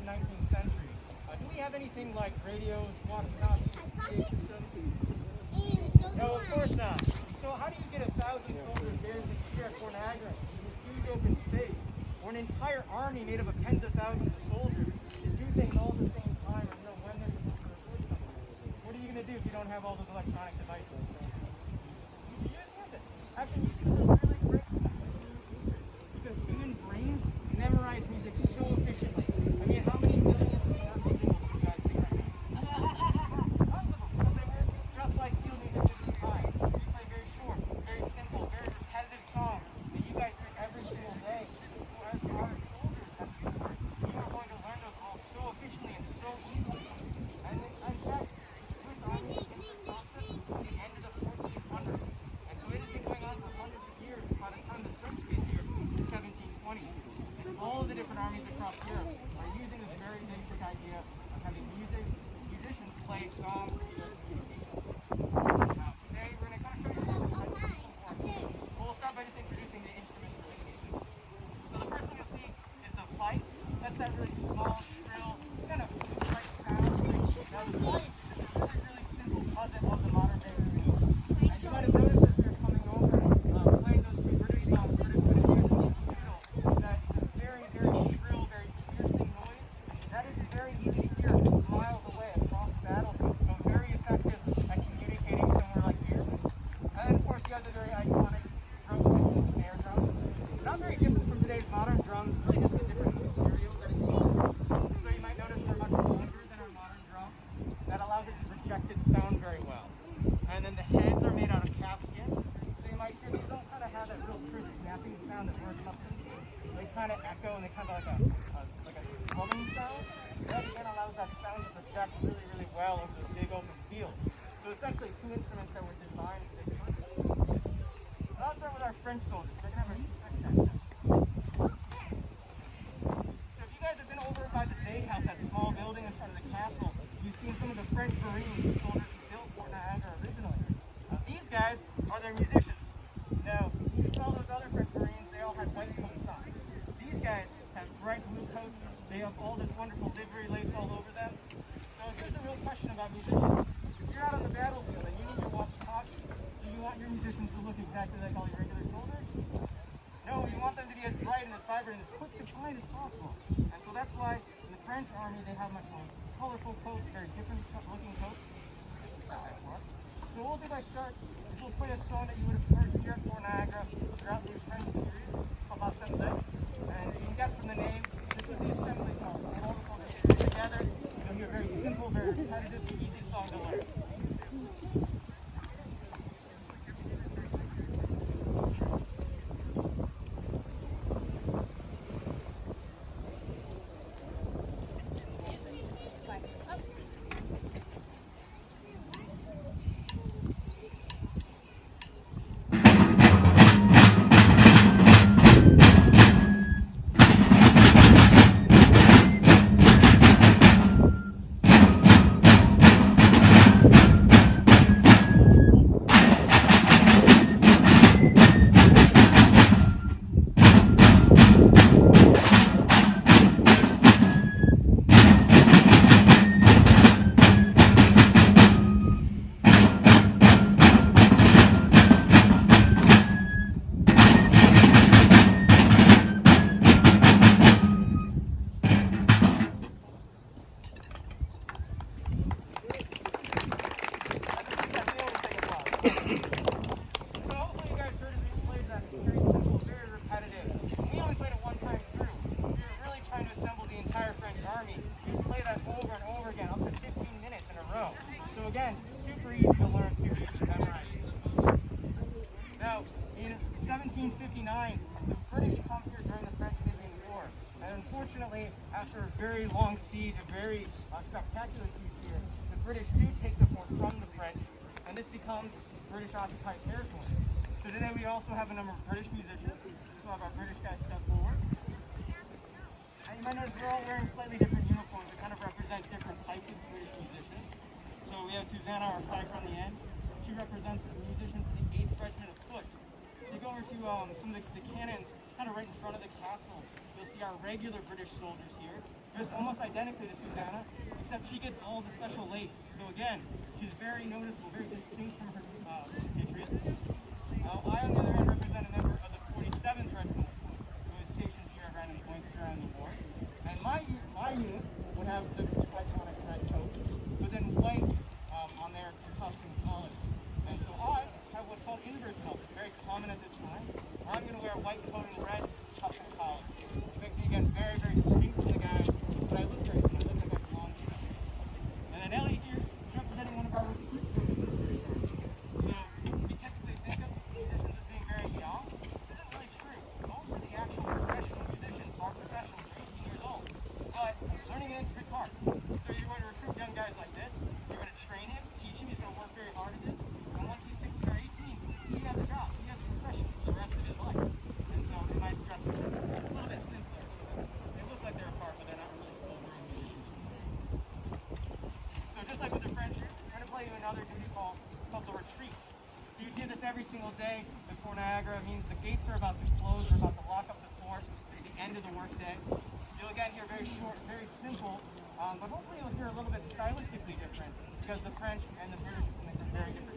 19th century. Do we have anything like radios, walkie-talkies, PA systems? No, of course not. So how do you get 1,000 soldiers there here at Fort Niagara in this huge open space, or an entire army made up of tens of thousands of soldiers to do things all at the same time and know when they're supposed to deploy something? What are you going to do if you don't have all those electronic devices? You use music. Actually, music is a really great because human brains memorize music so efficiently. I mean, how many millions of music do you guys think right now? Tons of them, because they work just like field music did at the time. They play very short, very simple, very repetitive songs that you guys hear every single day. So as you are soldiers at the war, you are going to learn those all so efficiently and so easily. And in fact, the Swiss Army began this concept at the end of the 1400s. And so it has been going on for hundreds of years by the time the French get here in the 1720s. And all of the different armies across Europe are using this very basic idea of having musicians play songs. Now, today we're going to kind of show you how to play some more. We'll start by just introducing the instruments for this music. So the first thing you'll see is the fife. That's that really small, shrill, kind of flute-like sound. Now the fife is a really, really simple cousin of the modern day flute. And you might have noticed as we were coming over, playing those two British songs, British Bit of Music and Fiddle, that very, very shrill, very piercing noise, that is very easy to hear miles away across the battlefield. So very effective at communicating somewhere like here. And then of course you have the very iconic drum kit and snare drum. Not very different from today's modern drums, really just the different materials that it uses. So you might notice they're much longer than our modern drum. That allows it to project its sound very well. And then the heads are made out of calfskin. So you might hear these don't kind of have that real crisp snapping sound that we're accustomed to. They kind of echo and they kind of like a drumming sound. That again allows that sound to project really, really well over the big open fields. So essentially two instruments that were designed for this purpose. Now let's start with our French soldiers. They're going to have a French guys now. So if you guys have been over by the Bay House, that small building in front of the castle, you've seen some of the French Marines, the soldiers who built Fort Niagara originally. These guys are their musicians. Now, you saw those other French Marines, they all had white coats on. These guys have bright blue coats. They have all this wonderful livery lace all over them. So here's the real question about musicians. If you're out on the battlefield and you need your walkie-talkie, do you want your musicians to look exactly like all your regular soldiers? No, you want them to be as bright and as vibrant and as quick to find as possible. And so that's why in the French army they have much more colorful coats, very different looking coats. This is how that works. So what we'll do by start is we'll play a song that you would have heard here at Fort Niagara throughout the French period, called Assembly. And you can guess from the name, this was the assembly call. All the soldiers together. You'll hear a very simple, very repetitive, easy song to learn. Again, super easy to learn, super easy to memorize. Now, in 1759, the British come here during the French-Indian War. And unfortunately, after a very long siege, a very spectacular siege here, the British do take the fort from the French, and this becomes British-occupied territory. So today we also have a number of British musicians. We'll have our British guys step forward. And you might notice we're all wearing slightly different uniforms that kind of represent different types of British musicians. So we have Susanna, our flagger on the end. She represents the musician for the 8th Regiment of Foot. If you go over to some of the cannons, kind of right in front of the castle, you'll see our regular British soldiers here. just almost identically to Susanna, except she gets all the special lace. So again, she's very noticeable, very distinct from her compatriots. I, on the other hand, represent a member of the 47th Regiment who is stationed here at Random Points during the war. And my unit would have the iconic red coat, but then white on their cuffs and collars. And so I have what's called inverse colors, very common at this time. I'm going to wear a white coat and red cuffs and collar. It makes me, again, very, very distinct from the guys, but I look very similar. I look like I belong to them. And then Ellie here is representing one of our recruits. So we typically think of musicians as being very young. This isn't really true. Most of the actual professional musicians are professionals, 18 years old. But learning an instrument's hard. So you're going to recruit young guys like this. You're going to train him, teach him. He's going to work very hard at this. And once he's 16 or 18, he has a job. He has a profession for the rest of his life. And so they might dress a little bit simpler. So that they look like they're a part, but they're not really full-grown musicians. So just like with the French, we're going to play you another duty called the retreat. So you hear this every single day before Niagara. It means the gates are about to close. We're about to lock up the fort at the end of the workday. You'll again hear very short, very simple, but hopefully you'll hear a little bit stylistically different because the French and the British are very different.